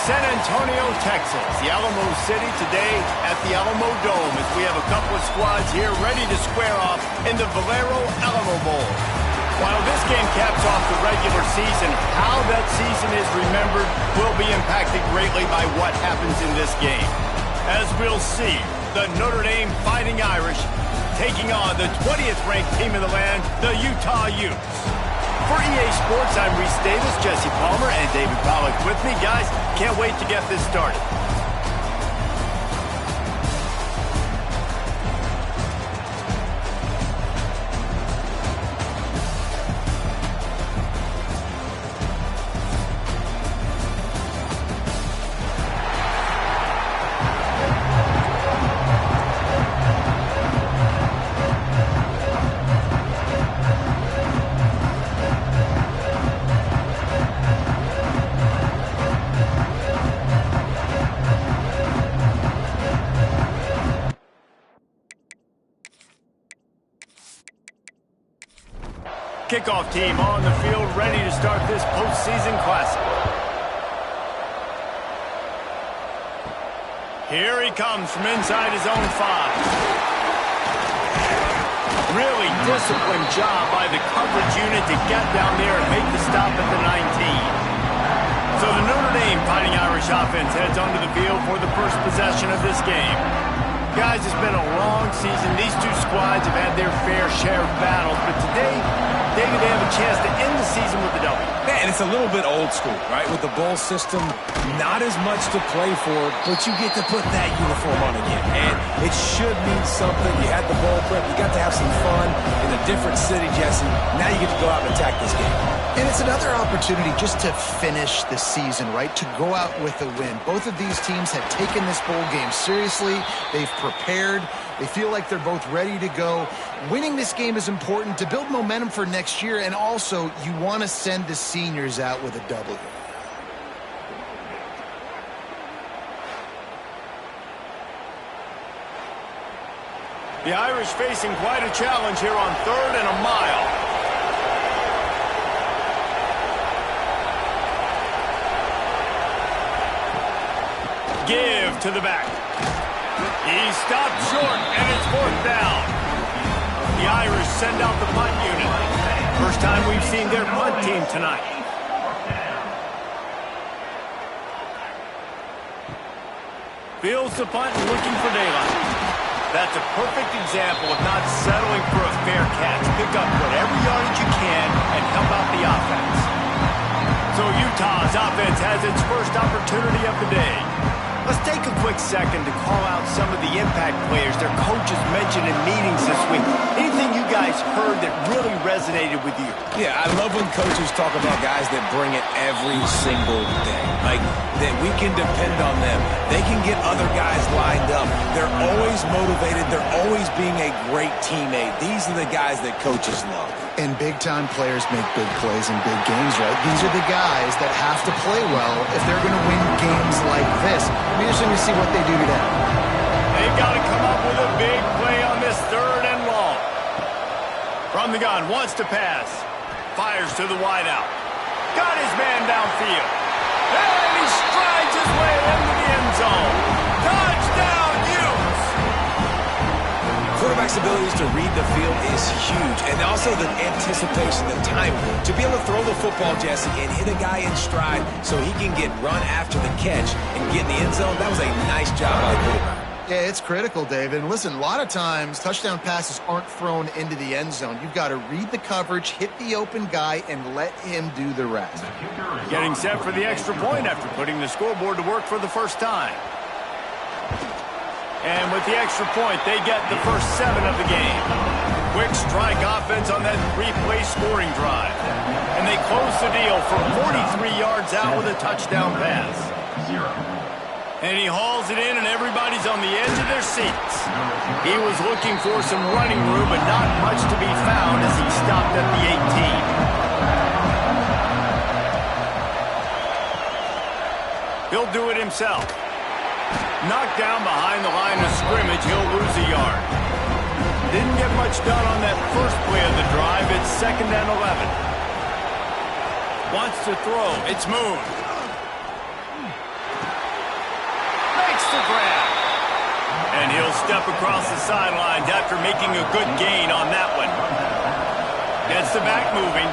San Antonio, Texas, the Alamo City today at the Alamo Dome as we have a couple of squads here ready to square off in the Valero Alamo Bowl. While this game caps off the regular season, how that season is remembered will be impacted greatly by what happens in this game. As we'll see, the Notre Dame Fighting Irish taking on the 20th ranked team in the land, the Utah Utes. For EA Sports, I'm Reese Davis, Jesse Palmer, and David Pollack with me. Guys, can't wait to get this started. Kickoff team on the field, ready to start this postseason classic. Here he comes from inside his own 5. Really disciplined job by the coverage unit to get down there and make the stop at the 19. So the Notre Dame Fighting Irish offense heads onto the field for the first possession of this game. Guys, it's been a long season. These two squads have had their fair share of battles, but today, David, they have a chance to end the season with a W. Yeah, and it's a little bit old school, right? With the bowl system, not as much to play for, but you get to put that uniform on again. And it should mean something. You had the bowl prep. You got to have some fun in a different city, Jesse. Now you get to go out and attack this game. And it's another opportunity just to finish the season, right? To go out with a win. Both of these teams have taken this bowl game seriously. They've prepared. They feel like they're both ready to go. Winning this game is important to build momentum for next year, and also you want to send the seniors out with a W. The Irish facing quite a challenge here on 3rd and a mile. Give to the back. He stopped short, and it's 4th down. The Irish send out the punt unit. First time we've seen their punt team tonight. Fields the punt and looking for daylight. That's a perfect example of not settling for a fair catch. Pick up whatever yardage you can and help out the offense. So Utah's offense has its first opportunity of the day. Let's take a quick second to call out some of the impact players their coaches mentioned in meetings this week. Anything you guys heard that really resonated with you? Yeah, I love when coaches talk about guys that bring it every single day. Like, that we can depend on them. They can get other guys lined up. They're always motivated. They're always being a great teammate. These are the guys that coaches love. And big-time players make big plays in big games, right? These are the guys that have to play well if they're going to win games like this. It'll be interesting to see what they do today. They've got to come up with a big play on this 3rd and long. From the gun, wants to pass. Fires to the wideout. Got his man downfield. And he strides his way into the end zone. Touchdown, Utes! Quarterback's abilities to read the field is huge, and also the anticipation, the time to be able to throw the football, Jesse, and hit a guy in stride so he can get run after the catch and get in the end zone. That was a nice job by the quarterback. Yeah, it's critical, David. And listen, a lot of times touchdown passes aren't thrown into the end zone. You've got to read the coverage, hit the open guy, and let him do the rest. Getting set for the extra point after putting the scoreboard to work for the first time. And with the extra point, they get the first 7 of the game. Quick strike offense on that 3-play scoring drive. And they close the deal from 43 yards out with a touchdown pass. And he hauls it in, and everybody's on the edge of their seats. He was looking for some running room, but not much to be found as he stopped at the 18. He'll do it himself. Knocked down behind the line of scrimmage, he'll lose a yard. Didn't get much done on that first play of the drive. It's 2nd and 11. Wants to throw. It's Moon. a grab. And he'll step across the sidelines after making a good gain on that one. Gets the back moving.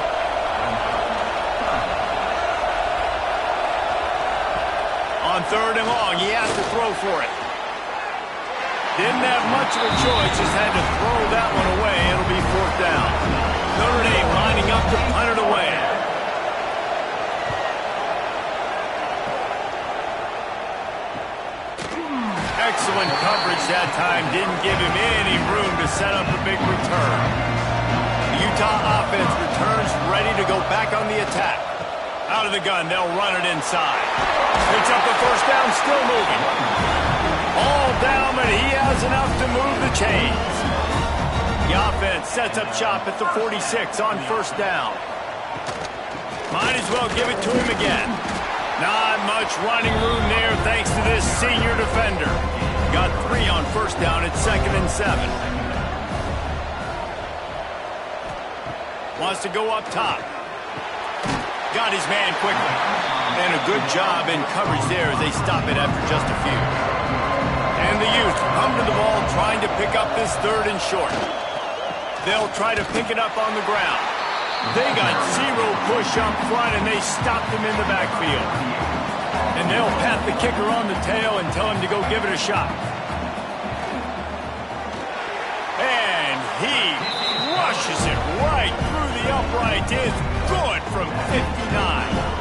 On 3rd and long, he has to throw for it. Didn't have much of a choice, just had to throw that one away. It'll be 4th down. Notre Dame lining up to punt it away. Excellent coverage that time. Didn't give him any room to set up a big return. The Utah offense returns ready to go back on the attack. Out of the gun, they'll run it inside. Picks up the 1st down, still moving. All down, but he has enough to move the chains. The offense sets up shop at the 46 on 1st down. Might as well give it to him again. Not much running room there thanks to this senior defender. Got 3 on 1st down at 2nd and 7. Wants to go up top. Got his man quickly. And a good job in coverage there as they stop it after just a few. And the Utes come to the ball trying to pick up this 3rd and short. They'll try to pick it up on the ground. They got 0 push up front and they stopped him in the backfield. And they'll pat the kicker on the tail and tell him to go give it a shot. And he rushes it right through the upright. It's good from 59.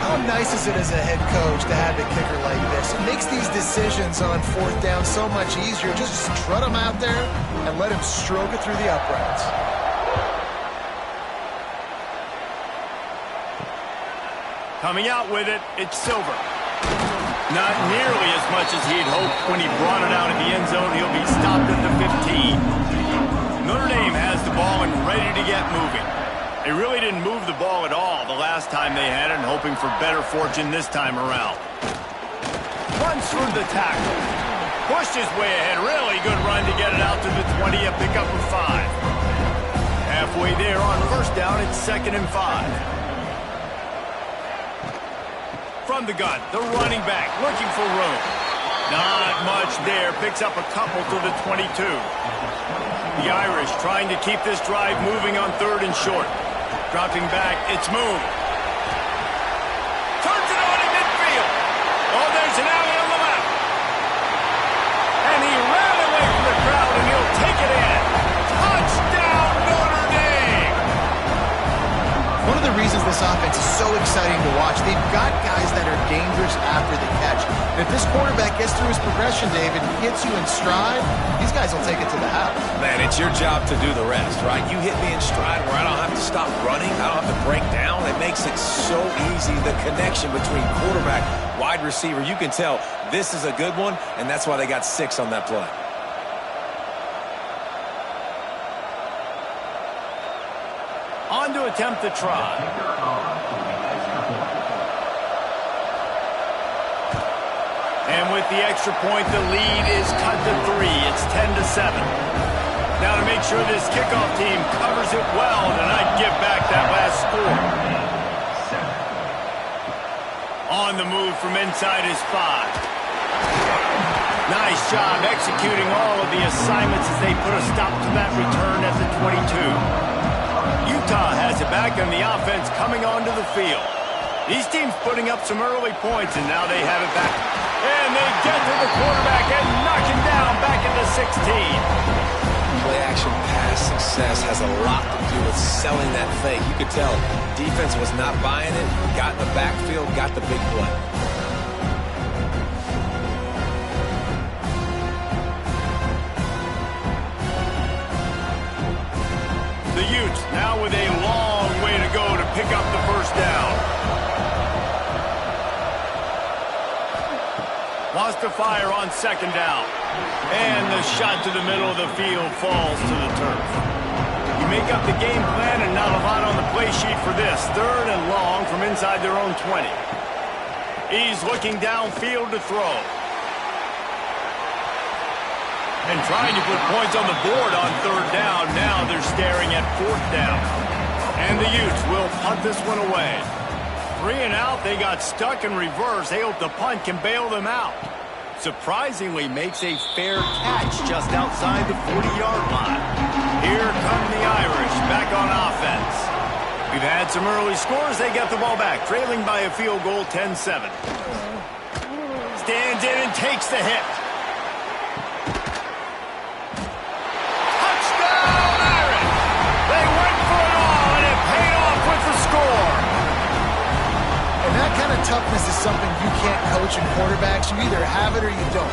How nice is it as a head coach to have a kicker like this? It makes these decisions on 4th down so much easier. Just strut him out there and let him stroke it through the uprights. Coming out with it, it's Silver. Not nearly as much as he'd hoped when he brought it out in the end zone. He'll be stopped at the 15. Notre Dame has the ball and ready to get moving. They really didn't move the ball at all the last time they had it, and hoping for better fortune this time around. Runs through the tackle. Pushed his way ahead. Really good run to get it out to the 20, a pickup of 5. Halfway there on 1st down, it's 2nd and 5. From the gun, the running back looking for room. Not much there. Picks up a couple to the 22. The Irish trying to keep this drive moving on 3rd and short. Dropping back, it's Moon. Turns it on in midfield. Oh, there's an alley on the left. And he ran away from the crowd, and he'll take it in. Touchdown, Notre Dame! One of the reasons this offense is so exciting to watch, they've got guys that are dangerous after the catch. And if this quarterback gets through his progression, David, hits you in stride, these guys will take it to the house. Man, it's your job to do the rest, right? You hit me in stride where I don't have to stop running. I don't have to break down. It makes it so easy, the connection between quarterback, wide receiver. You can tell this is a good one, and that's why they got 6 on that play. On to attempt the try. And with the extra point, the lead is cut to 3. It's 10-7. Now to make sure this kickoff team covers it well, and I'd give back that last score. On the move from inside his 5. Nice job executing all of the assignments as they put a stop to that return at the 22. Utah has it back on the offense coming onto the field. These teams putting up some early points, and now they have it back. And they get to the quarterback and knock him down back at the 16. Play-action pass success has a lot to do with selling that fake. You could tell defense was not buying it, got in the backfield, got the big play. The Utes now with a long way to go to pick up the 1st down. Wants to fire on 2nd down. And the shot to the middle of the field falls to the turf. You make up the game plan and not a lot on the play sheet for this. 3rd and long from inside their own 20. He's looking downfield to throw. And trying to put points on the board on 3rd down. Now they're staring at 4th down. And the Utes will punt this one away. 3 and out, they got stuck in reverse. They hope the punt can bail them out. surprisingly makes a fair catch just outside the 40-yard line. Here come the Irish back on offense. We've had some early scores. They get the ball back, trailing by a field goal 10-7. Stands in and takes the hit. Touchdown, Irish! They went for it all, and it paid off with the score. And that kind of toughness is something you can't coach in quarterbacks. You either have it or you don't.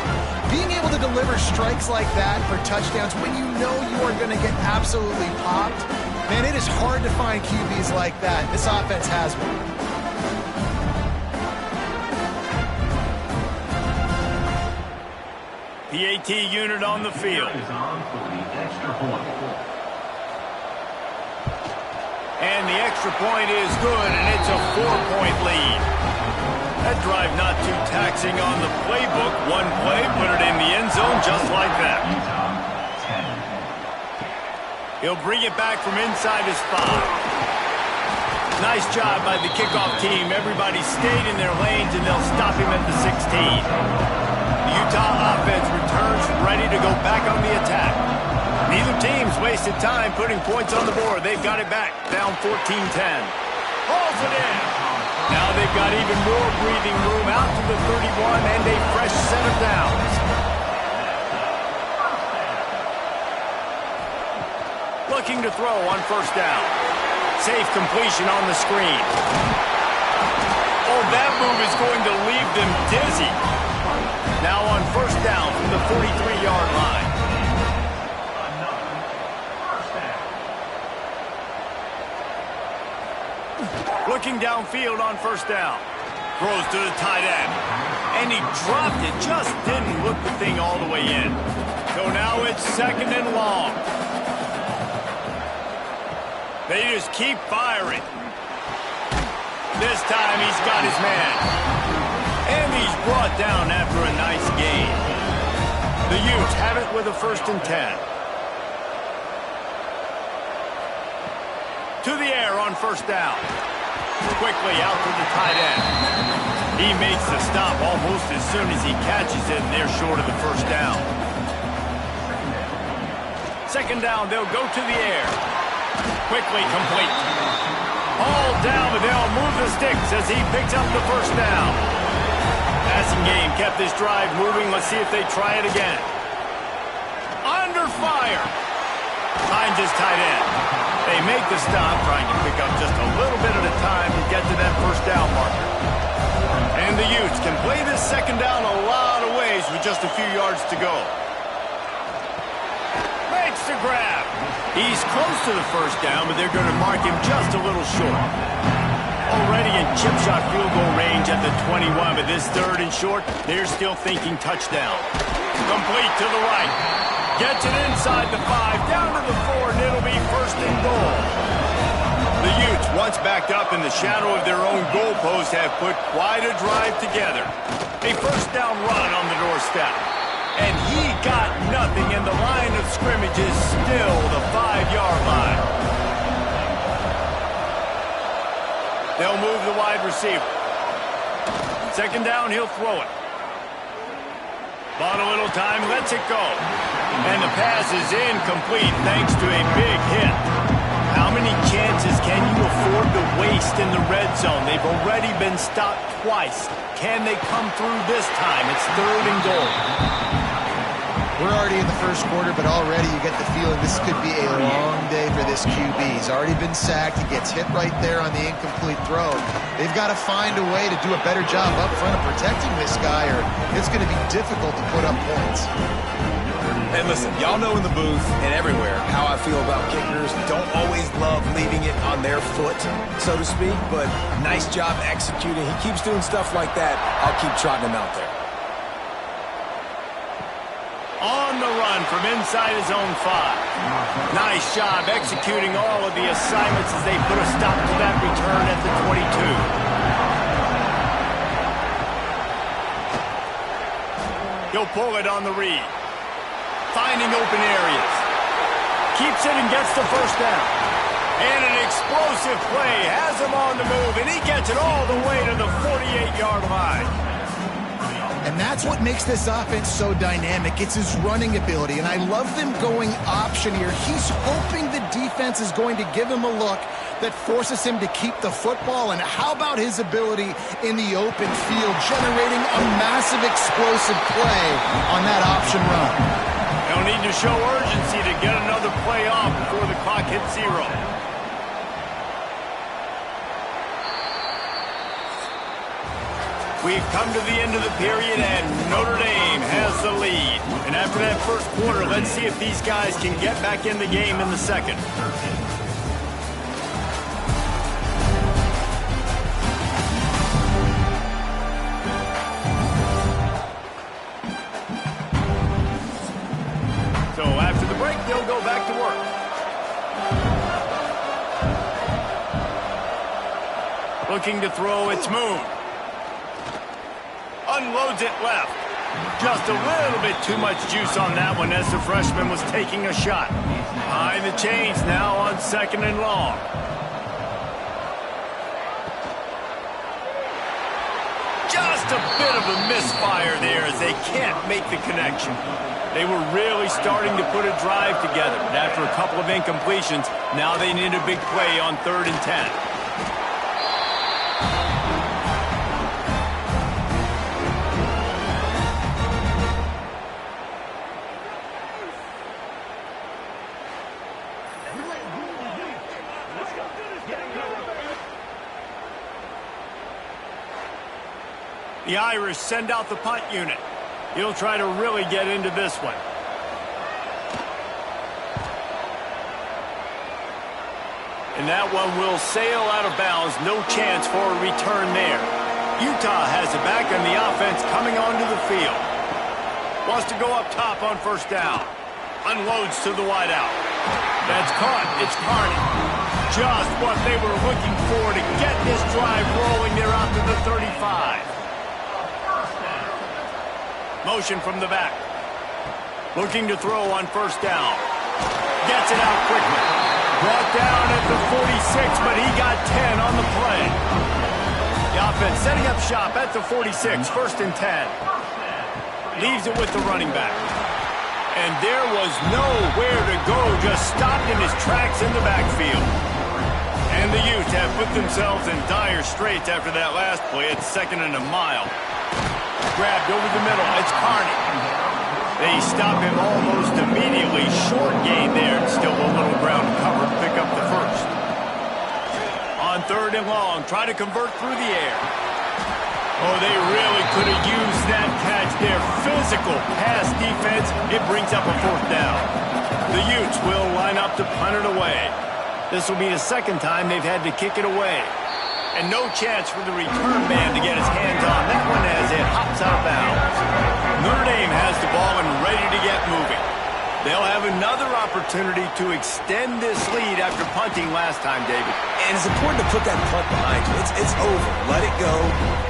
Being able to deliver strikes like that for touchdowns when you know you are going to get absolutely popped, man, it is hard to find QBs like that. This offense has one. PAT unit on the field. And the extra point is good, and it's a 4-point lead. That drive not too taxing on the playbook. One play, put it in the end zone just like that. He'll bring it back from inside his 5. Nice job by the kickoff team. Everybody stayed in their lanes, and they'll stop him at the 16. The Utah offense returns ready to go back on the attack. Neither team's wasted time putting points on the board. They've got it back, down 14-10. Hauls it in. Now they've got even more breathing room out to the 31 and a fresh set of downs. Looking to throw on first down. Safe completion on the screen. Oh, that move is going to leave them dizzy. Now on first down from the 43-yard line. Looking downfield on first down. Throws to the tight end. And he dropped it. Just didn't look the thing all the way in. So now it's second and long. They just keep firing. This time he's got his man. And he's brought down after a nice gain. The Utes have it with a 1st and 10. To the air on first down. Quickly out to the tight end. He makes the stop almost as soon as he catches it, and they're short of the first down. Second down, they'll go to the air. Quickly complete. All down, but they'll move the sticks as he picks up the first down. Passing game kept this drive moving. Let's see if they try it again. Under fire. Finds his tight end. They make the stop, trying to pick up just a little bit at a time to get to that first down marker. And the Utes can play this second down a lot of ways with just a few yards to go. Makes the grab. He's close to the first down, but they're going to mark him just a little short. Already in chip shot field goal range at the 21, but this 3rd and short, they're still thinking touchdown. Complete to the right. Gets it inside the 5, down to the 4, and it'll be 1st and goal. The Utes, once backed up in the shadow of their own goalpost, have put quite a drive together. A first down run on the doorstep. And he got nothing, and the line of scrimmage is still the 5-yard line. They'll move the wide receiver. Second down, he'll throw it. Bought a little time, lets it go. And the pass is incomplete thanks to a big hit. How many chances can you afford to waste in the red zone? They've already been stopped twice. Can they come through this time? It's 3rd and goal. We're already in the first quarter, but already you get the feeling this could be a long day for this QB. He's already been sacked. He gets hit right there on the incomplete throw. They've got to find a way to do a better job up front of protecting this guy, or it's going to be difficult to put up points. And listen, y'all know in the booth and everywhere how I feel about kickers. Don't always love leaving it on their foot, so to speak, but nice job executing. He keeps doing stuff like that. I'll keep trotting him out there. On the run from inside his own 5. Nice job executing all of the assignments as they put a stop to that return at the 22. He'll pull it on the read. Finding open areas. Keeps it and gets the first down. And an explosive play has him on the move, and he gets it all the way to the 48-yard line. And that's what makes this offense so dynamic. It's his running ability, and I love them going option here. He's hoping the defense is going to give him a look that forces him to keep the football. And how about his ability in the open field, generating a massive explosive play on that option run? They'll need to show urgency to get another play off before the clock hits 0. We've come to the end of the period, and Notre Dame has the lead. And after that first quarter, let's see if these guys can get back in the game in the second. So after the break, they'll go back to work. Looking to throw, it's Moon. Unloads it left. Just a little bit too much juice on that one as the freshman was taking a shot. Behind the chains now on 2nd and long. Just a bit of a misfire there as they can't make the connection. They were really starting to put a drive together. And after a couple of incompletions, now they need a big play on 3rd and 10. The Irish send out the punt unit. He'll try to really get into this one. And that one will sail out of bounds. No chance for a return there. Utah has it back, and the offense coming onto the field. Wants to go up top on 1st down. Unloads to the wideout. That's caught. It's Carney. Just what they were looking for to get this drive rolling there out to the 35. Motion from the back. Looking to throw on 1st down. Gets it out quickly. Brought down at the 46, but he got 10 on the play. The offense setting up shop at the 46, 1st and 10. Leaves it with the running back. And there was nowhere to go, just stopped in his tracks in the backfield. And the Utes have put themselves in dire straits after that last play. It's 2nd and a mile. Grabbed over the middle. It's Carney. They stop him almost immediately. Short gain there. Still a little ground to cover. Pick up the 1st. On 3rd and long. Try to convert through the air. Oh, they really could have used that catch there. Physical pass defense. It brings up a 4th down. The Utes will line up to punt it away. This will be the 2nd time they've had to kick it away. And no chance for the return man to get his hands on that one as it hops out of bounds. Notre Dame has the ball and ready to get moving. They'll have another opportunity to extend this lead after punting last time, David. And it's important to put that punt behind you. It's over. Let it go.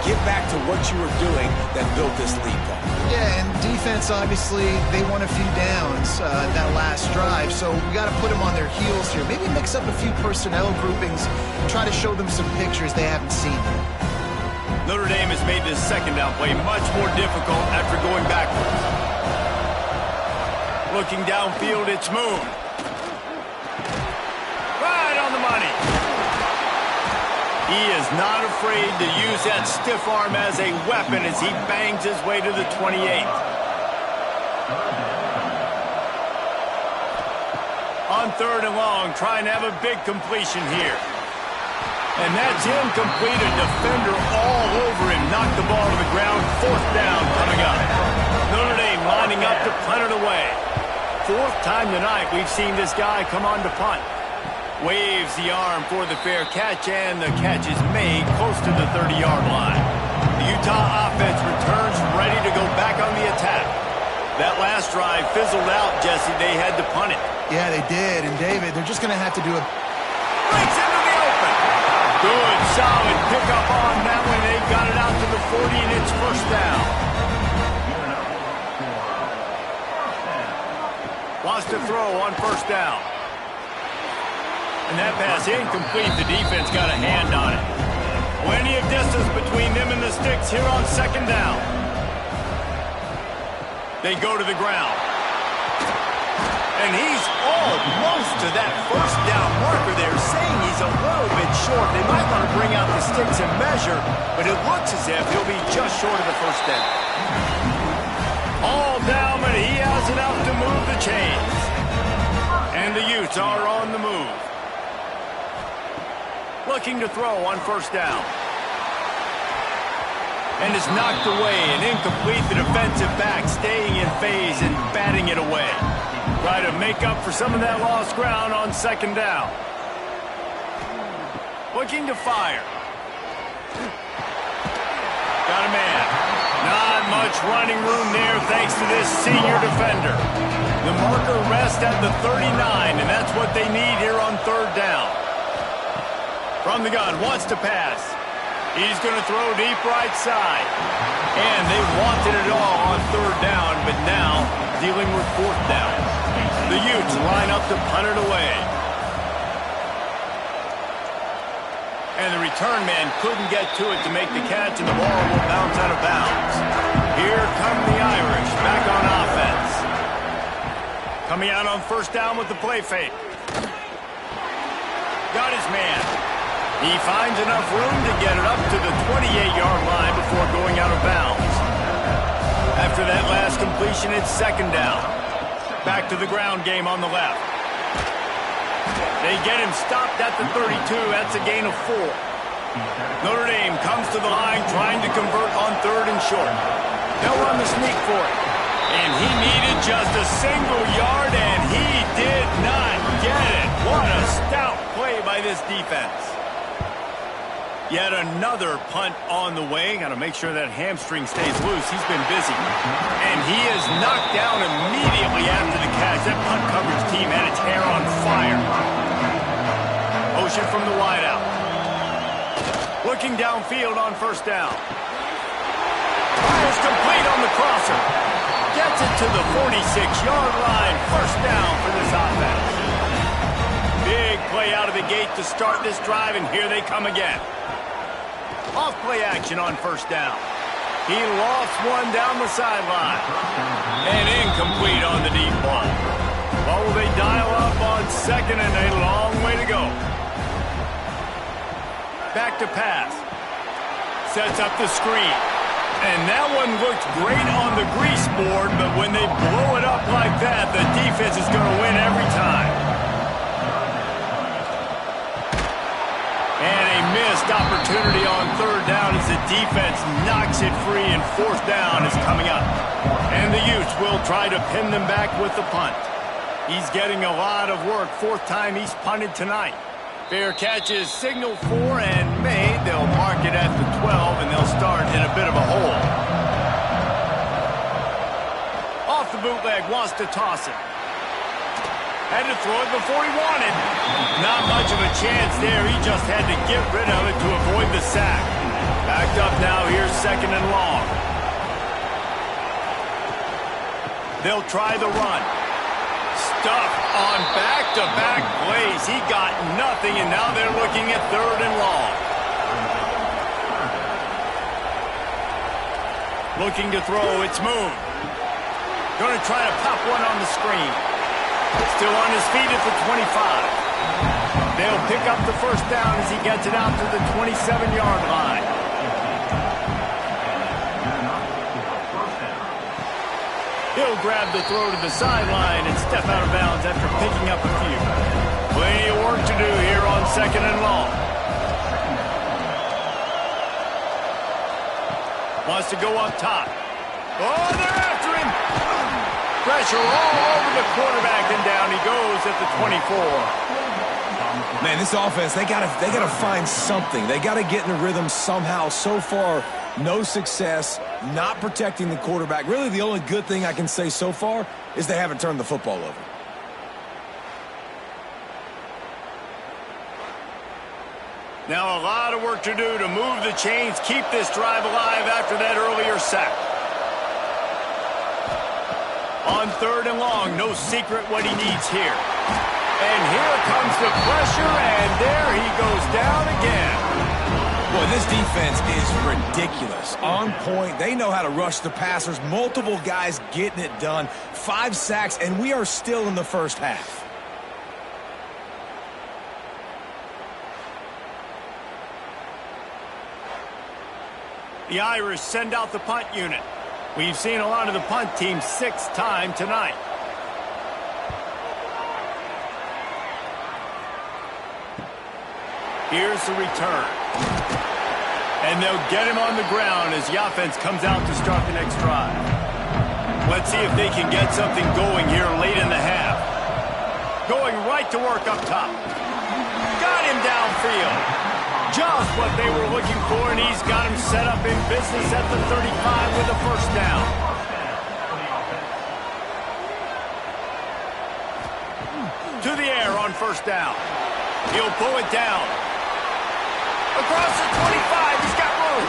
Get back to what you were doing that built this lead, Paul. Yeah, and defense, obviously, they won a few downs that last drive, so we got to put them on their heels here. Maybe mix up a few personnel groupings, try to show them some pictures they haven't seen yet. Notre Dame has made this 2nd down play much more difficult after going backwards. Looking downfield, it's Moon. Right on the money. He is not afraid to use that stiff arm as a weapon as he bangs his way to the 28. On 3rd and long, trying to have a big completion here. And that's incomplete. A defender all over him. Knocked the ball to the ground. 4th down coming up. Notre Dame lining up to punt it away. 4th time tonight we've seen this guy come on to punt. Waves the arm for the fair catch, and the catch is made close to the 30-yard line. The Utah offense returns ready to go back on the attack. That last drive fizzled out, Jesse. They had to punt it. Yeah, they did. And, David, they're just going to have to do a... Breaks into the open. Good, solid pickup on that one. They got it out to the 40, and it's 1st down. Wants to throw on 1st down. And that pass incomplete. The defense got a hand on it. Plenty of distance between them and the sticks here on 2nd down. They go to the ground. And he's almost to that first down marker there, saying he's a little bit short. They might want to bring out the sticks and measure, but it looks as if he'll be just short of the first down. All down, but he has enough to move the chains. And the Utes are on the move. Looking to throw on first down. And is knocked away and incomplete. The defensive back staying in phase and batting it away. Try to make up for some of that lost ground on second down. Looking to fire. Got a man. Not much running room there thanks to this senior defender. The marker rests at the 39, and that's what they need here on third down. From the gun, wants to pass. He's going to throw deep right side. And they wanted it all on third down, but now dealing with fourth down. The Utes line up to punt it away. And the return man couldn't get to it to make the catch, and the ball will bounce out of bounds. Here come the Irish back on offense. Coming out on first down with the play fake. Got his man. He finds enough room to get it up to the 28-yard line before going out of bounds. After that last completion, it's second down. Back to the ground game on the left. They get him stopped at the 32. That's a gain of 4. Notre Dame comes to the line trying to convert on third and short. They'll run the sneak for it. And he needed just a single yard, and he did not get it. What a stout play by this defense. Yet another punt on the way. Got to make sure that hamstring stays loose. He's been busy. And he is knocked down immediately after the catch. That punt coverage team had its hair on fire. Motion from the wideout. Looking downfield on first down. Fires complete on the crosser. Gets it to the 46-yard line. First down for this offense. Big play out of the gate to start this drive, and here they come again. Off play action on first down. He lost one down the sideline. And incomplete on the deep block. Well, will they dial up on second, and a long way to go. Back to pass. Sets up the screen. And that one looked great on the grease board, but when they blow it up like that, the defense is going to win every time. And a missed opportunity on third down as the defense knocks it free, and fourth down is coming up. And the Utes will try to pin them back with the punt. He's getting a lot of work. Fourth time he's punted tonight. Fair catch is signaled for and made. They'll mark it at the 12, and they'll start in a bit of a hole. Off the bootleg, wants to toss it. Had to throw it before he wanted. Not much of a chance there. He just had to get rid of it to avoid the sack. Backed up now. Here's second and long. They'll try the run. Stuff on back-to-back plays. He got nothing, and now they're looking at third and long. Looking to throw. It's Moon. Going to try to pop one on the screen. Still on his feet at the 25. They'll pick up the first down as he gets it out to the 27-yard line. He'll grab the throw to the sideline and step out of bounds after picking up a few. Plenty of work to do here on second and long. Wants to go up top. Oh, they're after him. Pressure all over the quarterback, and down he goes at the 24. Man, this offense, they gotta find something. They gotta get in a rhythm somehow. So far, no success, not protecting the quarterback. Really, the only good thing I can say so far is they haven't turned the football over. Now a lot of work to do to move the chains, keep this drive alive after that earlier sack. On third and long, no secret what he needs here. And here comes the pressure, and there he goes down again. Boy, this defense is ridiculous. On point. They know how to rush the passers. Multiple guys getting it done. 5 sacks, and we are still in the first half. The Irish send out the punt unit. We've seen a lot of the punt team 6-time tonight. Here's the return. And they'll get him on the ground as the offense comes out to start the next drive. Let's see if they can get something going here late in the half. Going right to work up top. Got him downfield. Just what they were looking for, and he's got him set up in business at the 35 with a first down. To the air on first down. He'll pull it down. Across the 25, he's got room.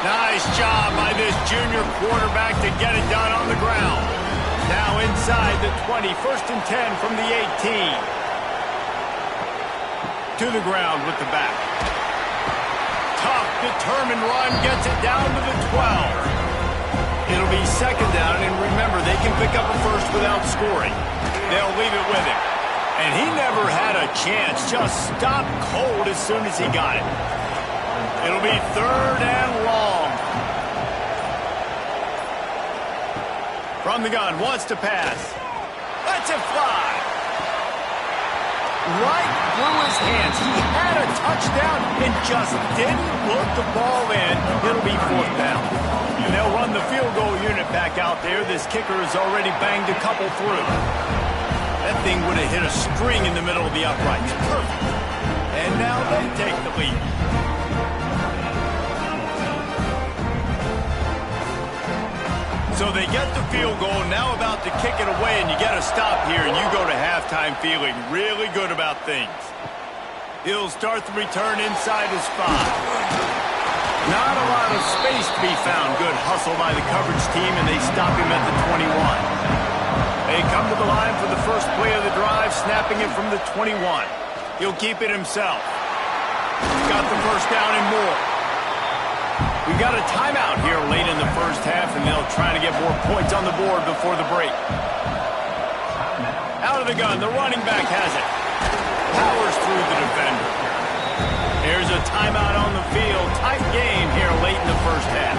Nice job by this junior quarterback to get it done on the ground. Now inside the 20, 1st and 10 from the 18. To the ground with the back. Tough, determined run gets it down to the 12. It'll be 2nd down, and remember, they can pick up a first without scoring. They'll leave it with him. And he never had a chance, just stopped cold as soon as he got it. It'll be 3rd and long. From the gun, wants to pass. Lets it fly. Right through his hands. He had a touchdown and just didn't look the ball in. It'll be 4th down. And they'll run the field goal unit back out there. This kicker has already banged a couple through. That thing would have hit a string in the middle of the uprights. Perfect. And now they take the lead. So they get the field goal, now about to kick it away, and you get a stop here, and you go to halftime feeling really good about things. He'll start the return inside his 5. Not a lot of space to be found. Good hustle by the coverage team, and they stop him at the 21. They come to the line for the first play of the drive, snapping it from the 21. He'll keep it himself. Got the first down and more. We've got a timeout here late in the first half, and they'll try to get more points on the board before the break. Out of the gun, the running back has it. Powers through the defender. There's a timeout on the field. Tight game here late in the first half.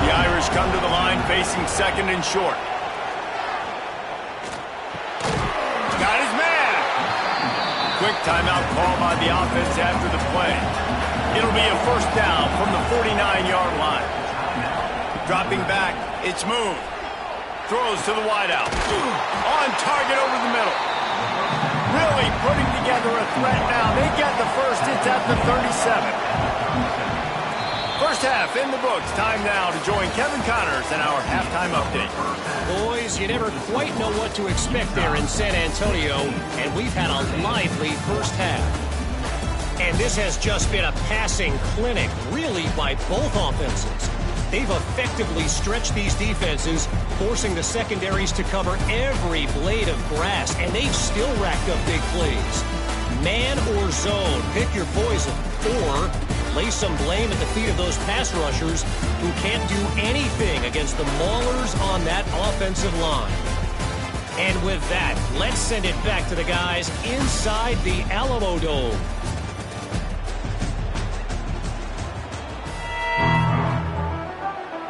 The Irish come to the line facing 2nd and short. Got his man. Quick timeout call by the offense after the play. It'll be a first down from the 49-yard line. Dropping back, it's moved. Throws to the wideout. On target over the middle. Really putting together a threat now. They get the first. It's at the 37. First half in the books. Time now to join Kevin Connors in our halftime update. Boys, you never quite know what to expect there in San Antonio, and we've had a lively first half. And this has just been a passing clinic, really, by both offenses. They've effectively stretched these defenses, forcing the secondaries to cover every blade of grass, and they've still racked up big plays. Man or zone, pick your poison, or lay some blame at the feet of those pass rushers who can't do anything against the maulers on that offensive line. And with that, let's send it back to the guys inside the Alamo Dome.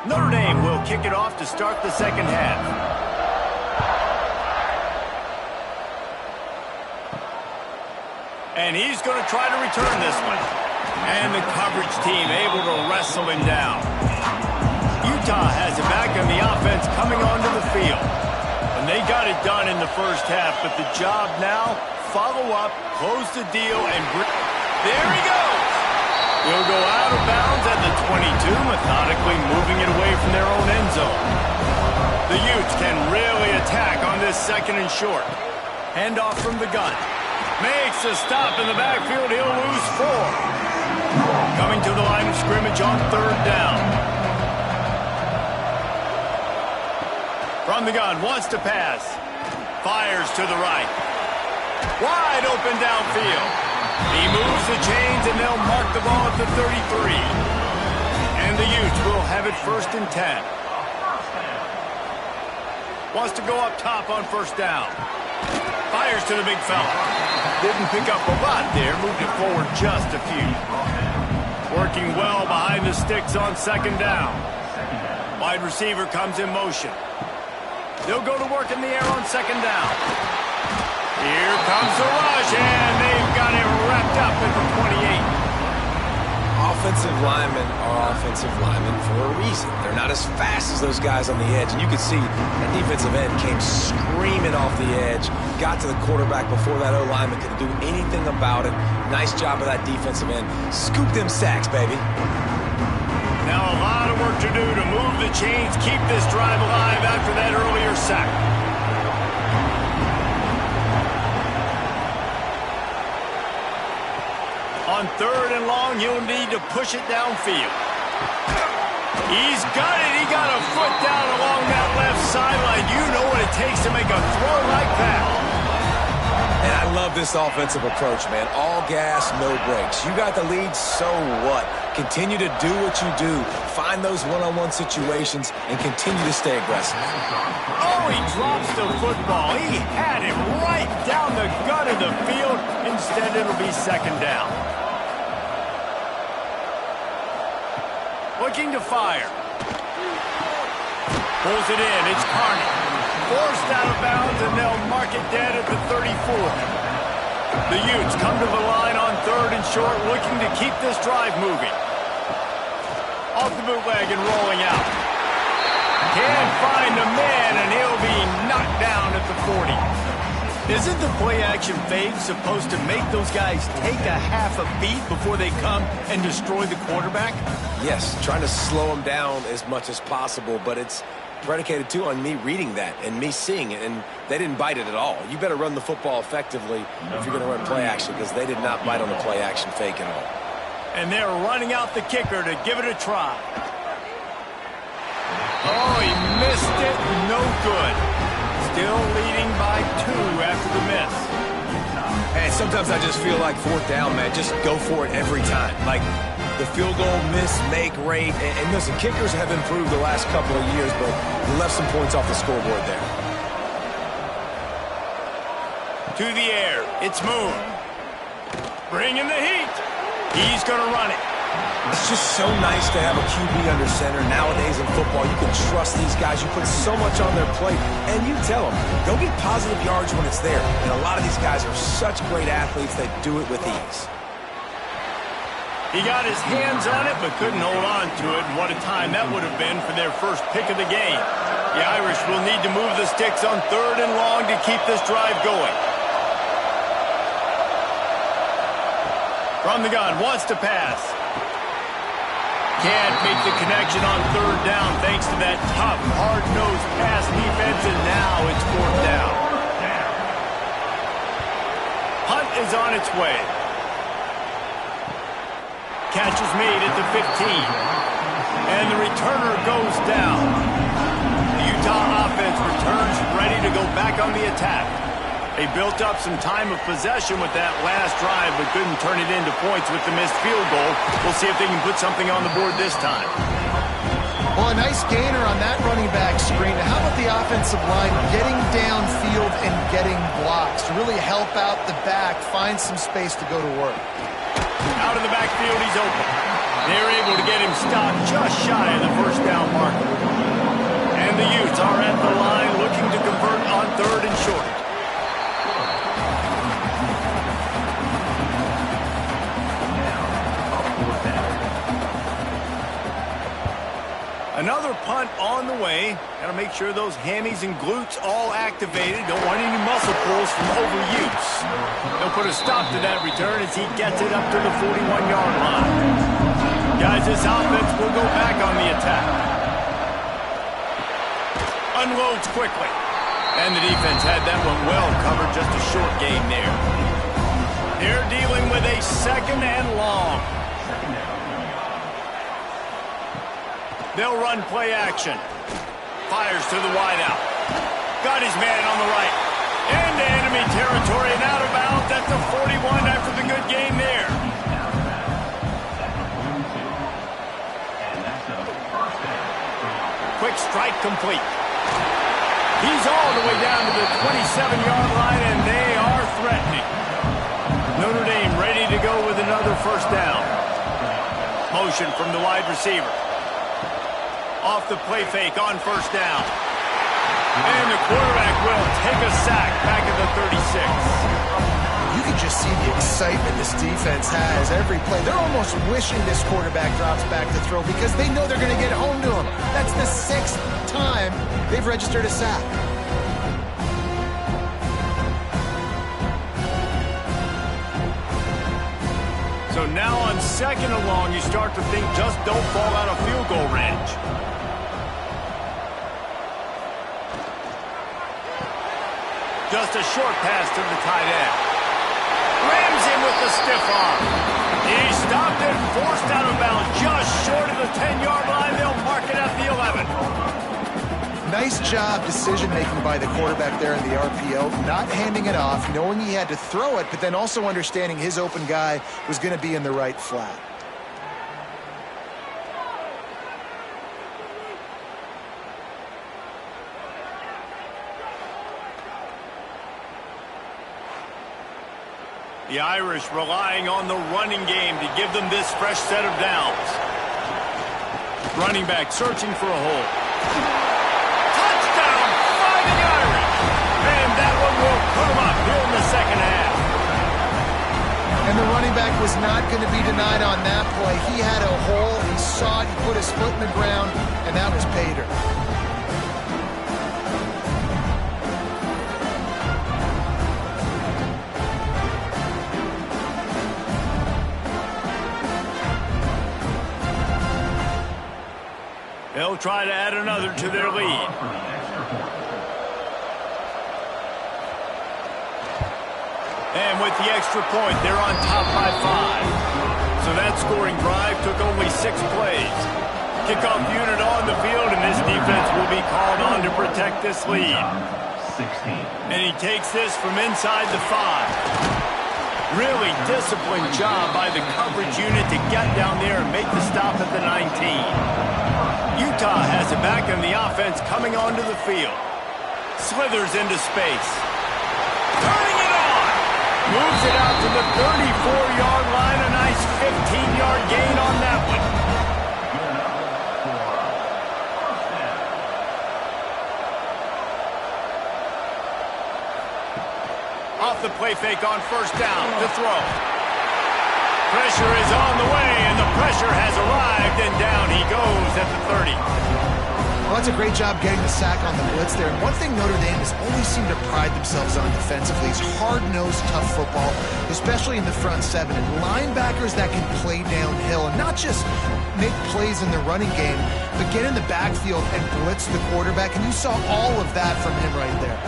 Notre Dame will kick it off to start the second half. And he's going to try to return this one. And the coverage team able to wrestle him down. Utah has it back, and the offense coming onto the field. And they got it done in the first half, but the job now, follow up, close the deal, and there he goes. He'll go out of bounds at the 22, methodically moving it away from their own end zone. The Utes can really attack on this 2nd and short. Handoff from the gun. Makes a stop in the backfield. He'll lose 4. Coming to the line of scrimmage on 3rd down. From the gun, wants to pass. Fires to the right. Wide open downfield. He moves the chains, and they'll mark the ball at the 33. And the Utes will have it 1st and 10. Wants to go up top on 1st down. Fires to the big fella. Didn't pick up a lot there. Moved it forward just a few. Working well behind the sticks on 2nd down. Wide receiver comes in motion. They'll go to work in the air on 2nd down. Here comes the rush, and they've got it wrapped up at the 28. Offensive linemen are offensive linemen for a reason. They're not as fast as those guys on the edge. And you could see that defensive end came screaming off the edge, got to the quarterback before that O-lineman could do anything about it. Nice job of that defensive end. Scoop them sacks, baby. Now a lot of work to do to move the chains, keep this drive alive after that earlier sack. On 3rd and long, he'll need to push it downfield. He's got it. He got a foot down along that left sideline. You know what it takes to make a throw like that. And I love this offensive approach, man. All gas, no brakes. You got the lead, so what? Continue to do what you do. Find those one-on-one situations and continue to stay aggressive. Oh, he drops the football. He had it right down the gut of the field. Instead, it'll be 2nd down. Looking to fire. Pulls it in. It's Carney. Forced out of bounds, and they'll mark it dead at the 34. The Utes come to the line on 3rd and short, looking to keep this drive moving. Off the bootleg and rolling out. Can't find the man, and he'll be knocked down at the 40. Isn't the play-action fake supposed to make those guys take a half a beat before they come and destroy the quarterback? Yes, trying to slow them down as much as possible, but it's predicated, too, on me reading that and me seeing it, and they didn't bite it at all. You better run the football effectively if you're going to run play-action, because they did not bite on the play-action fake at all. And they're running out the kicker to give it a try. Oh, he missed it. No good. Still leading by 2 after the miss. Hey, sometimes I just feel like 4th down, man. Just go for it every time. Like the field goal miss-make rate. And listen, kickers have improved the last couple of years, but you left some points off the scoreboard there. To the air. It's Moon. Bring in the heat. He's going to run it. It's just so nice to have a QB under center. Nowadays in football, you can trust these guys. You put so much on their plate, and you tell them, go get positive yards when it's there. And a lot of these guys are such great athletes that do it with ease. He got his hands on it, but couldn't hold on to it. And what a time that would have been for their first pick of the game. The Irish will need to move the sticks on 3rd and long to keep this drive going. From the gun, wants to pass. Can't make the connection on 3rd down thanks to that tough, hard-nosed pass defense, and now it's 4th down. Punt is on its way. Catch is made at the 15. And the returner goes down. The Utah offense returns ready to go back on the attack. They built up some time of possession with that last drive, but couldn't turn it into points with the missed field goal. We'll see if they can put something on the board this time. Well, a nice gainer on that running back screen. How about the offensive line getting downfield and getting blocks to really help out the back, find some space to go to work? Out of the backfield, he's open. They're able to get him stopped just shy of the 1st down marker. And the Utes are at the line looking to convert on 3rd and short. Another punt on the way. Got to make sure those hammies and glutes all activated. Don't want any muscle pulls from overuse. They'll put a stop to that return as he gets it up to the 41-yard line. Guys, this offense will go back on the attack. Unloads quickly. And the defense had that one well covered. Just a short gain there. They're dealing with a 2nd and long. They'll run play action. Fires to the wideout. Got his man on the right. Into enemy territory and out of bounds at the 41 after the good game there. strike complete. He's all the way down to the 27-yard line, and they are threatening. Notre Dame ready to go with another first down. Motion from the wide receiver. Off the play fake on first down. And the quarterback will take a sack back at the 36. You can just see the excitement this defense has every play. They're almost wishing this quarterback drops back to throw because they know they're going to get home to him. That's the 6th time they've registered a sack. So now on 2nd and long, you start to think just don't fall out of field goal range. Just a short pass to the tight end. Rams him with the stiff arm. He stopped it, forced out of bounds, just short of the 10-yard line. They'll mark it at the 11. Nice job decision-making by the quarterback there in the RPO, not handing it off, knowing he had to throw it, but then also understanding his open guy was going to be in the right flat. The Irish relying on the running game to give them this fresh set of downs. Running back searching for a hole. Touchdown, Fighting Irish! And that one will put them up here in the second half. And the running back was not going to be denied on that play. He had a hole, he saw it, he put his foot in the ground, and that was Pater. They'll try to add another to their lead. And with the extra point, they're on top by 5. So that scoring drive took only 6 plays. Kickoff unit on the field, and this defense will be called on to protect this lead. And he takes this from inside the 5. Really disciplined job by the coverage unit to get down there and make the stop at the 19. Utah has it back, and the offense coming onto the field. Slithers into space. Turning it on! Moves it out to the 34-yard line. A nice 15-yard gain on that one. Off the play fake on first down to throw. Pressure is on the way, and the pressure has arrived, and down he goes at the 30. Well, that's a great job getting the sack on the blitz there. And one thing Notre Dame has always seemed to pride themselves on defensively is hard-nosed, tough football, especially in the front 7. And linebackers that can play downhill and not just make plays in the running game, but get in the backfield and blitz the quarterback. And you saw all of that from him right there.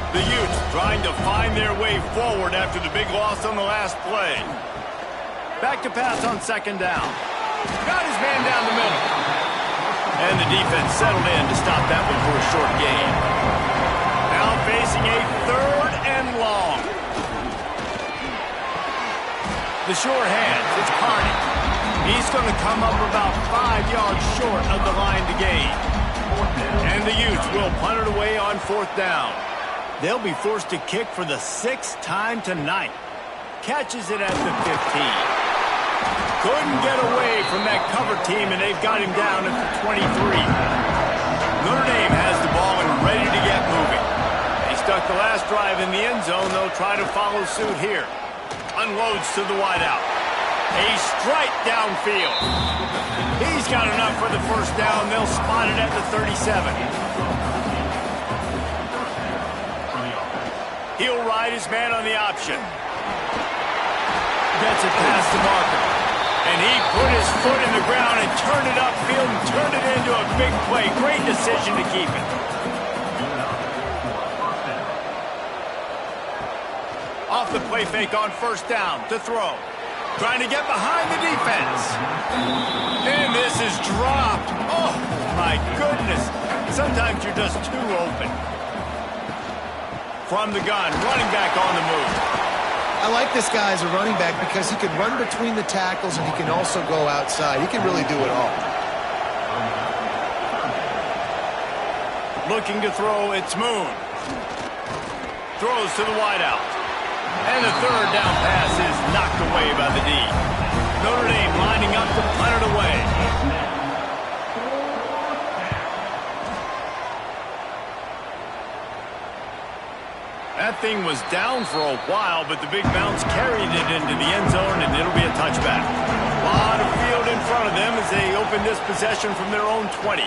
The Utes trying to find their way forward after the big loss on the last play. Back to pass on 2nd down. Got his man down the middle. And the defense settled in to stop that one for a short gain. Now facing a 3rd and long. The sure hands, it's Carney. He's going to come up about 5 yards short of the line to gain. And the Utes will punt it away on 4th down. They'll be forced to kick for the 6th time tonight. Catches it at the 15. Couldn't get away from that cover team, and they've got him down at the 23. Notre Dame has the ball and ready to get moving. They stuck the last drive in the end zone. They'll try to follow suit here. Unloads to the wideout. A strike downfield. He's got enough for the first down. They'll spot it at the 37. He'll ride his man on the option. Gets it past the marker. And he put his foot in the ground and turned it upfield and turned it into a big play. Great decision to keep it. Off the play fake on first down to throw. Trying to get behind the defense. And this is dropped. Oh, my goodness. Sometimes you're just too open. From the gun, running back on the move. I like this guy as a running back because he can run between the tackles and he can also go outside. He can really do it all. Looking to throw, it's Moon. Throws to the wideout. And the third down pass is knocked away by the D. Notre Dame lining up to punt it away. That thing was down for a while, but the big bounce carried it into the end zone, and it'll be a touchback. A lot of field in front of them as they open this possession from their own 20.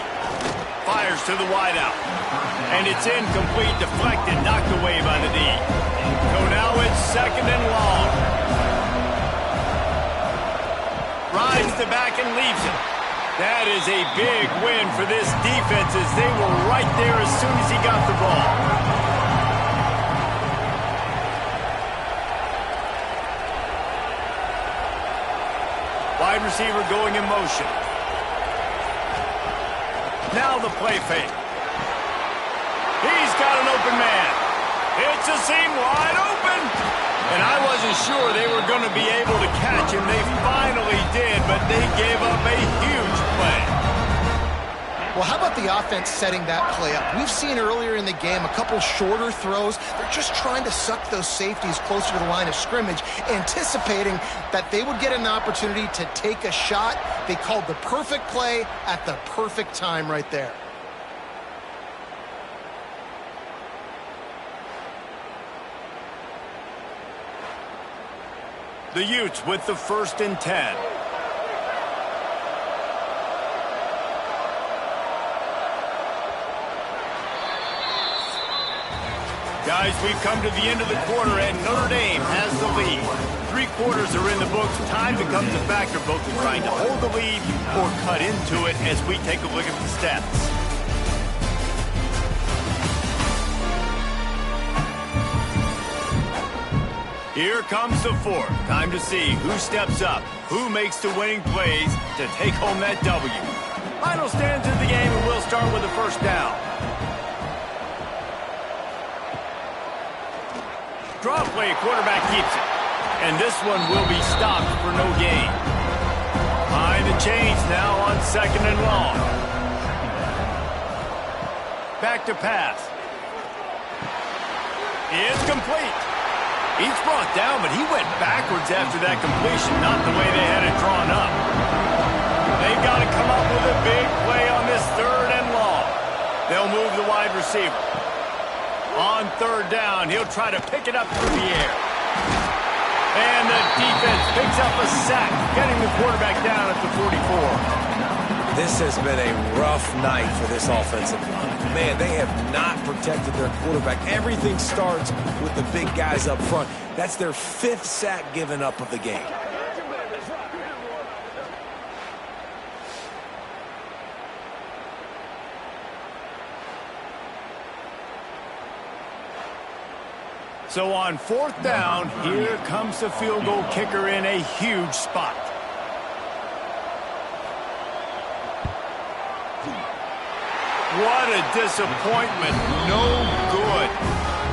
Fires to the wideout. And it's incomplete, deflected, knocked away by the D. So now it's second and long. Rides the back and leaves it. That is a big win for this defense as they were right there as soon as he got the ball. Wide receiver going in motion. Now the play fake. He's got an open man. It's a seam wide open. And I wasn't sure they were going to be able to catch him. They finally did, but they gave up a huge play. Well, how about the offense setting that play up? We've seen earlier in the game a couple shorter throws. They're just trying to suck those safeties closer to the line of scrimmage, anticipating that they would get an opportunity to take a shot. They called the perfect play at the perfect time right there. The Utes with the 1st and 10. Guys, we've come to the end of the quarter, and Notre Dame has the lead. 3 quarters are in the books. Time becomes a factor, both in trying to hold the lead or cut into it as we take a look at the stats. Here comes the 4th. Time to see who steps up, who makes the winning plays to take home that W. Final stands in the game, and we'll start with the 1st down. Draw play, quarterback keeps it. And this one will be stopped for no gain. Behind the chains now on 2nd and long. Back to pass. It's complete. He's brought down, but he went backwards after that completion, not the way they had it drawn up. They've got to come up with a big play on this 3rd and long. They'll move the wide receiver. On 3rd down, he'll try to pick it up through the air. And the defense picks up a sack, getting the quarterback down at the 44. This has been a rough night for this offensive line. Man, they have not protected their quarterback. Everything starts with the big guys up front. That's their 5th sack given up of the game. So on 4th down, here comes the field goal kicker in a huge spot. What a disappointment. No good.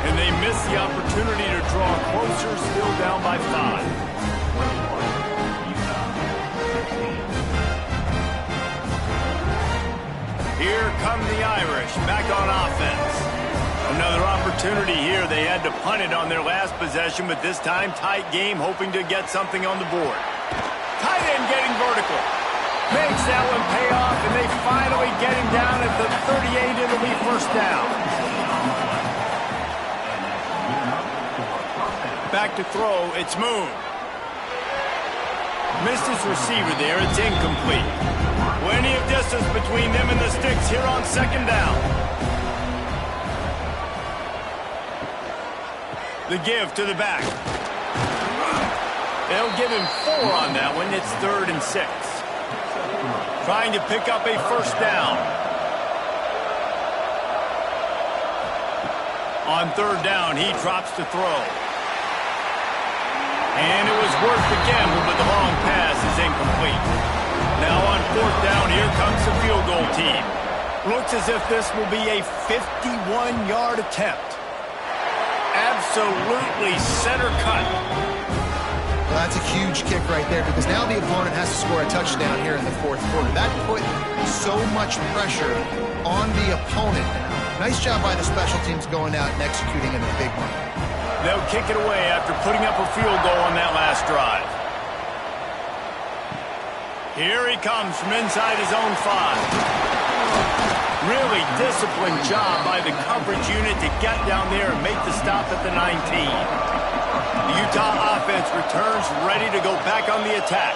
And they miss the opportunity to draw closer, still down by 5. Here come the Irish, back on offense. Another opportunity here. They had to punt it on their last possession, but this time tight game, hoping to get something on the board. Tight end getting vertical. Makes that one pay off, and they finally get him down at the 38. It'll be 1st down. Back to throw. It's Moon. Missed his receiver there. It's incomplete. Plenty of distance between them and the sticks here on 2nd down. The give to the back. They'll give him 4 on that one. It's 3rd and 6. Trying to pick up a 1st down. On 3rd down, he drops to throw. And it was worth the gamble, but the long pass is incomplete. Now on 4th down, here comes the field goal team. Looks as if this will be a 51-yard attempt. Absolutely center cut. Well, that's a huge kick right there, because now the opponent has to score a touchdown here in the 4th quarter. That put so much pressure on the opponent now. Nice job by the special teams going out and executing in a big one. They'll kick it away after putting up a field goal on that last drive. Here he comes from inside his own 5. Really disciplined job by the coverage unit to get down there and make the stop at the 19. The Utah offense returns ready to go back on the attack.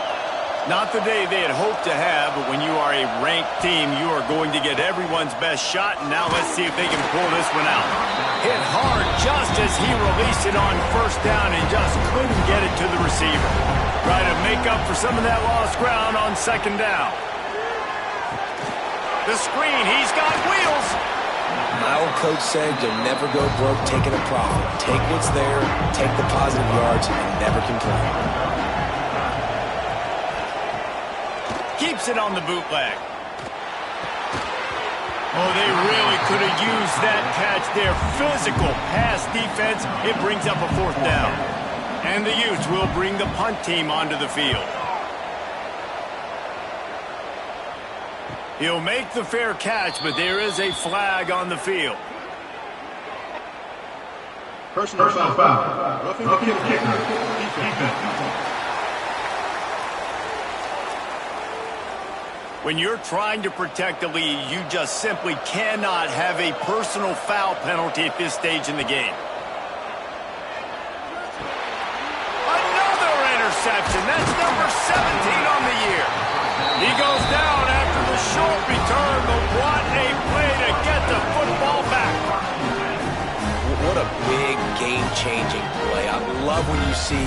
Not the day they had hoped to have, but when you are a ranked team, you are going to get everyone's best shot, and now let's see if they can pull this one out. Hit hard just as he released it on first down and just couldn't get it to the receiver. Try to make up for some of that lost ground on second down. The screen, he's got wheels. My old coach said you'll never go broke taking a profit. Take what's there, take the positive yards, and never complain. Keeps it on the bootleg. Oh, they really could have used that catch there. Physical pass defense. It brings up a 4th down. And the Utes will bring the punt team onto the field. He'll make the fair catch, but there is a flag on the field. Personal foul. Roughing the kicker. Defense. When you're trying to protect the lead, you just simply cannot have a personal foul penalty at this stage in the game. Another interception. That's number 17 on the year. He goes down after the short return, but what a play to get the football back. What a big game-changing play. I love when you see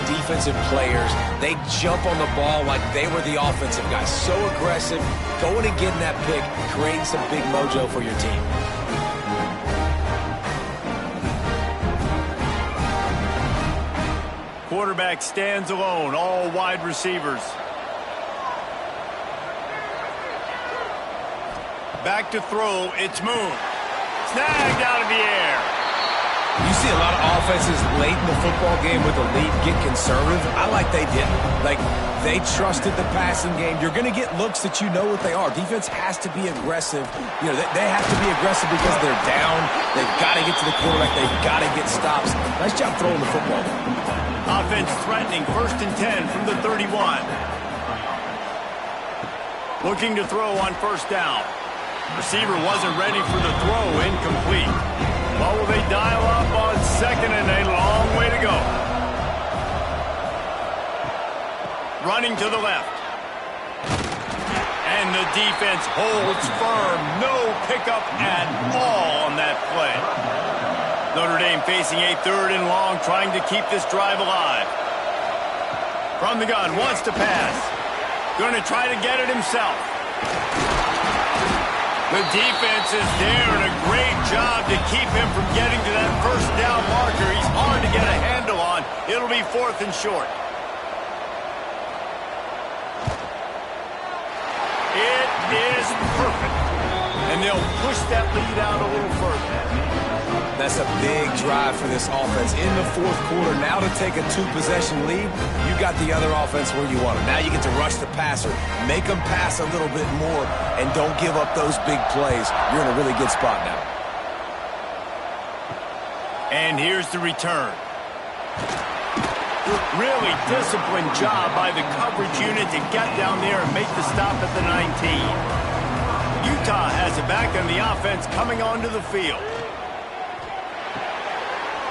defensive players, they jump on the ball like they were the offensive guys. So aggressive, going and getting that pick, creating some big mojo for your team. Quarterback stands alone, all wide receivers. Back to throw, it's Moon. Snagged out of the air. You see a lot of offenses late in the football game with the lead get conservative. I like they didn't. Like, they trusted the passing game. You're going to get looks that you know what they are. Defense has to be aggressive. You know, they have to be aggressive because they're down. They've got to get to the quarterback. They've got to get stops. Nice job throwing the football. Offense threatening, 1st and 10 from the 31. Looking to throw on 1st down. Receiver wasn't ready for the throw, incomplete. What will they dial up on 2nd and a long way to go? Running to the left. And the defense holds firm. No pickup at all on that play. Notre Dame facing a 3rd and long, trying to keep this drive alive. From the gun, wants to pass. Going to try to get it himself. The defense is there, and a great job to keep him from getting to that 1st down marker. He's hard to get a handle on. It'll be 4th and short. It is perfect. And they'll push that lead out a little further. That's a big drive for this offense in the 4th quarter. Now to take a 2-possession lead, you got the other offense where you want them. Now you get to rush the passer, make them pass a little bit more, and don't give up those big plays. You're in a really good spot now. And here's the return. Really disciplined job by the coverage unit to get down there and make the stop at the 19. Utah has it back on the offense coming onto the field.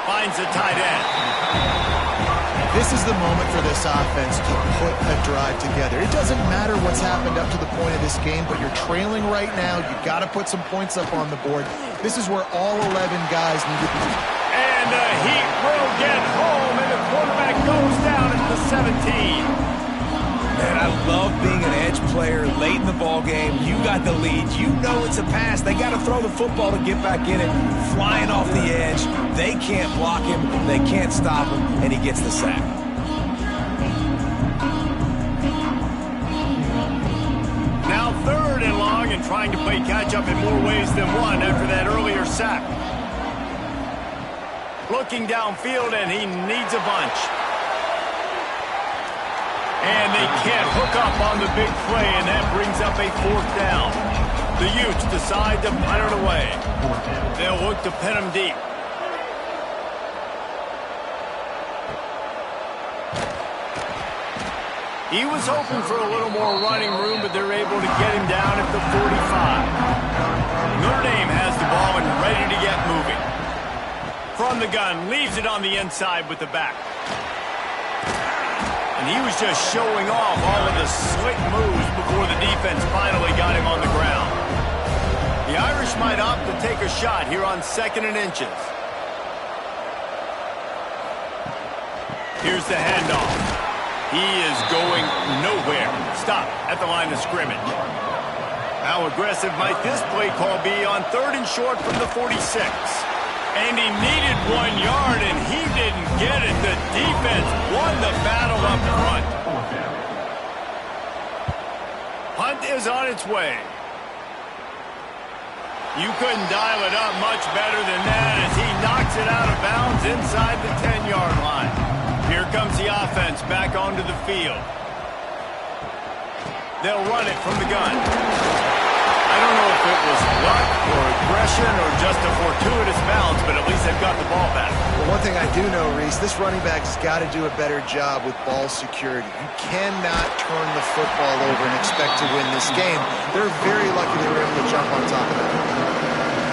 Finds a tight end. This is the moment for this offense to put a drive together. It doesn't matter what's happened up to the point of this game, but you're trailing right now. You've got to put some points up on the board. This is where all 11 guys need to be. And the Heat will get home, and the quarterback goes down at the 17. Man, I love being an edge player late in the ball game. You got the lead. You know it's a pass. They got to throw the football to get back in it. Flying off the edge. They can't block him. They can't stop him, and he gets the sack. Now 3rd and long, and trying to play catch-up in more ways than one after that earlier sack. Looking downfield, and he needs a bunch. And they can't hook up on the big play, and that brings up a 4th down. The Utes decide to punt it away. They'll look to pin him deep. He was hoping for a little more running room, but they're able to get him down at the 45. Notre Dame has the ball and ready to get moving. From the gun, leaves it on the inside with the back. And he was just showing off all of the slick moves before the defense finally got him on the ground. The Irish might opt to take a shot here on 2nd and inches. Here's the handoff. He is going nowhere. Stop at the line of scrimmage. How aggressive might this play call be on 3rd and short from the 46? And he needed 1 yard, and he didn't get it. The defense won the battle up front. Punt is on its way. You couldn't dial it up much better than that as he knocks it out of bounds inside the 10-yard line. Here comes the offense back onto the field. They'll run it from the gun. I don't know if it was luck or aggression or just a fortuitous bounce, but at least they've got the ball back. Well, one thing I do know, Reese, this running back's got to do a better job with ball security. You cannot turn the football over and expect to win this game. They're very lucky they were able to jump on top of that.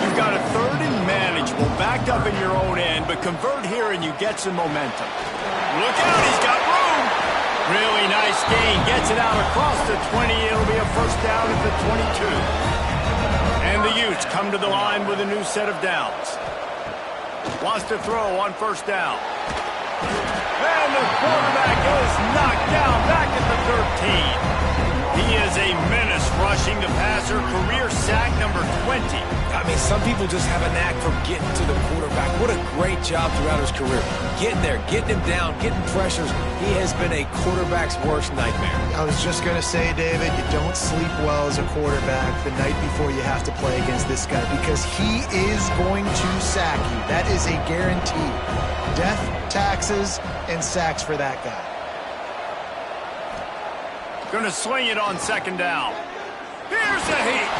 You've got a 3rd and manageable, backed up in your own end, but convert here and you get some momentum. Look out, he's got room. Really nice gain. Gets it out across the 20. It'll be a first down at the 22. And the Utes come to the line with a new set of downs. Wants to throw on 1st down. And the quarterback is knocked down back at the 13. He is a menace rushing the passer. Career sack number 20. I mean, some people just have a knack for getting to the quarterback. What a great job throughout his career. Getting there, getting him down, getting pressures. He has been a quarterback's worst nightmare. I was just going to say, David, you don't sleep well as a quarterback the night before you have to play against this guy because he is going to sack you. That is a guarantee. Death, taxes, and sacks for that guy. Going to swing it on 2nd down. Here's the heat.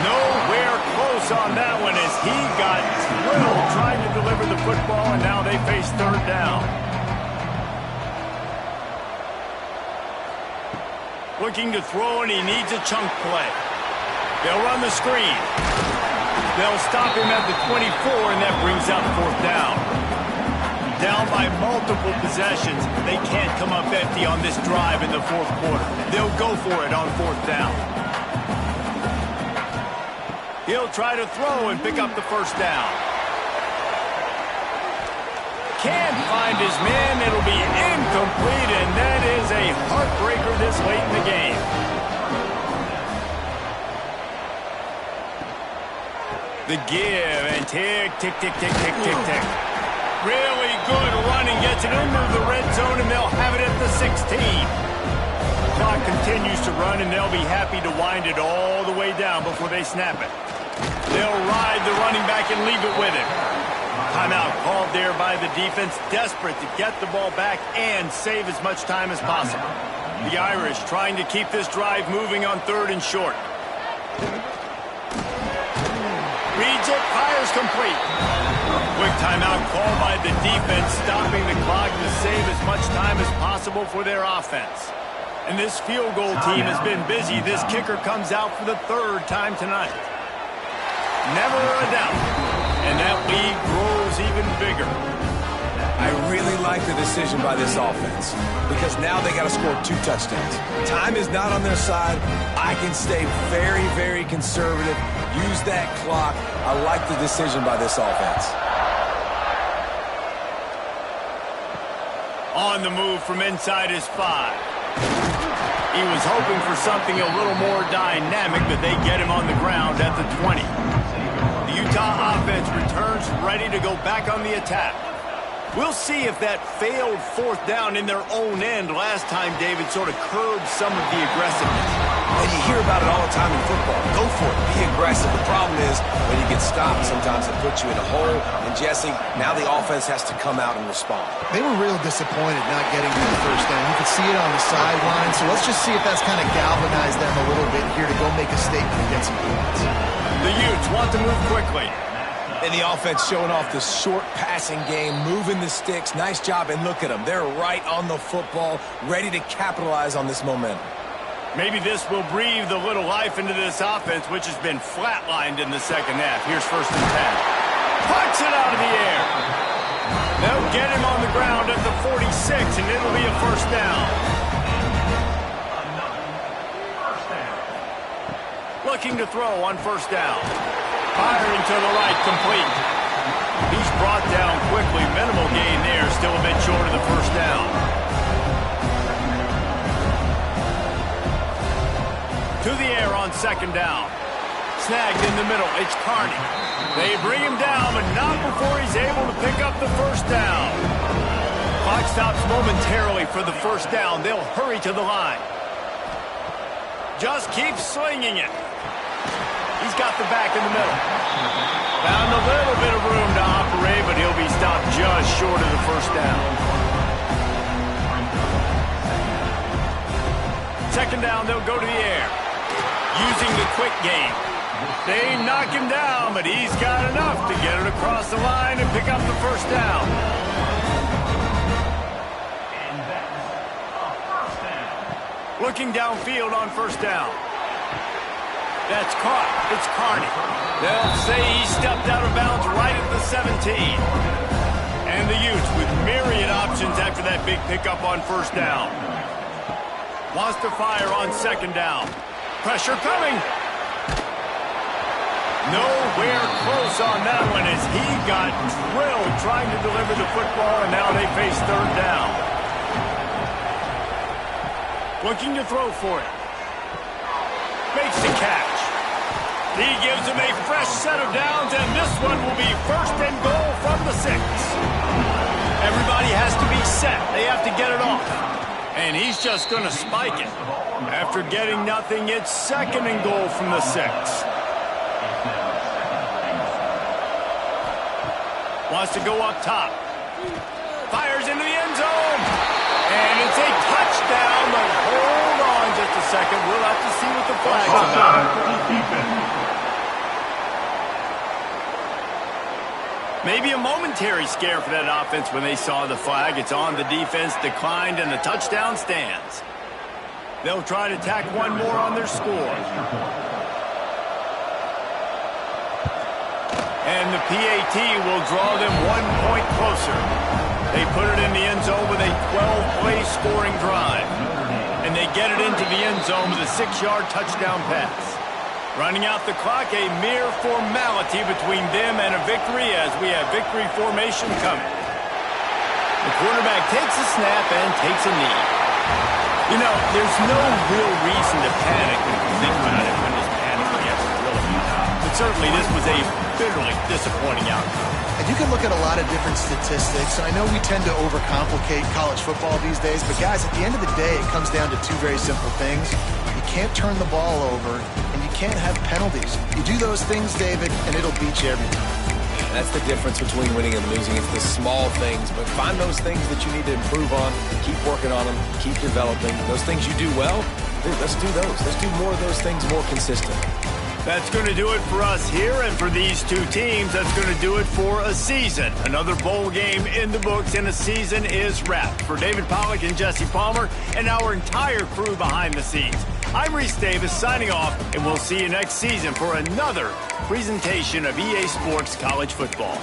Nowhere close on that one as he got drilled trying to deliver the football, and now they face 3rd down. Looking to throw, and he needs a chunk play. They'll run the screen. They'll stop him at the 24, and that brings out 4th down. Down by multiple possessions. They can't come up empty on this drive in the 4th quarter. They'll go for it on 4th down. He'll try to throw and pick up the 1st down. Can't find his man. It'll be incomplete, and that is a heartbreaker this late in the game. The give and tick, tick, tick, tick, tick, tick, tick. Really good running, gets it into the red zone, and they'll have it at the 16. Clock continues to run, and they'll be happy to wind it all the way down before they snap it. They'll ride the running back and leave it with him. Timeout called there by the defense, desperate to get the ball back and save as much time as possible. The Irish trying to keep this drive moving on 3rd and short. Reads it, fires complete. Quick timeout called by the defense, stopping the clock to save as much time as possible for their offense. And this field goal team has been busy. This kicker comes out for the 3rd time tonight. Never a doubt. And that lead grows even bigger. I really like the decision by this offense because now they got to score 2 touchdowns. Time is not on their side. I can stay very, very conservative. Use that clock. I like the decision by this offense. On the move from inside his 5. He was hoping for something a little more dynamic, but they get him on the ground at the 20. The Utah offense returns ready to go back on the attack. We'll see if that failed 4th down in their own end last time, David, sort of curbed some of the aggressiveness. And you hear about it all the time in football. Go for it. Be aggressive. The problem is when you get stopped, sometimes it puts you in a hole. And, Jesse, now the offense has to come out and respond. They were real disappointed not getting to the first down. You could see it on the sideline. So let's just see if that's kind of galvanized them a little bit here to go make a statement and get some points. The Utes want to move quickly. And the offense showing off the short passing game, moving the sticks. Nice job, and look at them. They're right on the football, ready to capitalize on this momentum. Maybe this will breathe a little life into this offense, which has been flatlined in the second half. Here's 1st and 10. Puts it out of the air. They'll get him on the ground at the 46, and it'll be a 1st down. Looking to throw on 1st down. Firing to the right, complete. He's brought down quickly. Minimal gain there, still a bit short of the 1st down. To the air on 2nd down. Snagged in the middle, it's Carney. They bring him down, but not before he's able to pick up the 1st down. Clock stops momentarily for the 1st down. They'll hurry to the line. Just keep slinging it. He's got the back in the middle. Found a little bit of room to operate, but he'll be stopped just short of the 1st down. 2nd down, they'll go to the air. Using the quick game. They knock him down, but he's got enough to get it across the line and pick up the 1st down. Looking downfield on 1st down. That's caught. It's Carney. They'll say he stepped out of bounds right at the 17. And the Utes with myriad options after that big pickup on 1st down. Wants to fire on 2nd down. Pressure coming. Nowhere close on that one as he got drilled trying to deliver the football, and now they face 3rd down. Looking to throw for it. Makes the catch. He gives him a fresh set of downs, and this one will be 1st and goal from the 6. Everybody has to be set. They have to get it off. And he's just going to spike it. After getting nothing, it's 2nd and goal from the 6. Wants to go up top. Fires into the end zone. And it's a touchdown, but hold on just a second. We'll have to see what the flag's about. Maybe a momentary scare for that offense when they saw the flag. It's on. The defense declined, and the touchdown stands. They'll try to tack one more on their score. And the PAT will draw them 1 point closer. They put it in the end zone with a 12-play scoring drive. And they get it into the end zone with a 6-yard touchdown pass. Running out the clock, a mere formality between them and a victory as we have victory formation coming. The quarterback takes a snap and takes a knee. You know, there's no real reason to panic when you think about it when there's panic against the ability. But certainly this was a bitterly disappointing outcome. And you can look at a lot of different statistics. I know we tend to overcomplicate college football these days, but guys, at the end of the day, it comes down to 2 very simple things. You can't turn the ball over, and you can't have penalties. You do those things, David, and it'll beat you every time. That's the difference between winning and losing. It's the small things, but find those things that you need to improve on. Keep working on them. Keep developing. Those things you do well, dude, let's do those. Let's do more of those things more consistent. That's going to do it for us here, and for these 2 teams, that's going to do it for a season. Another bowl game in the books, and a season is wrapped. For David Pollack and Jesse Palmer and our entire crew behind the scenes, I'm Reese Davis signing off, and we'll see you next season for another presentation of EA Sports College Football.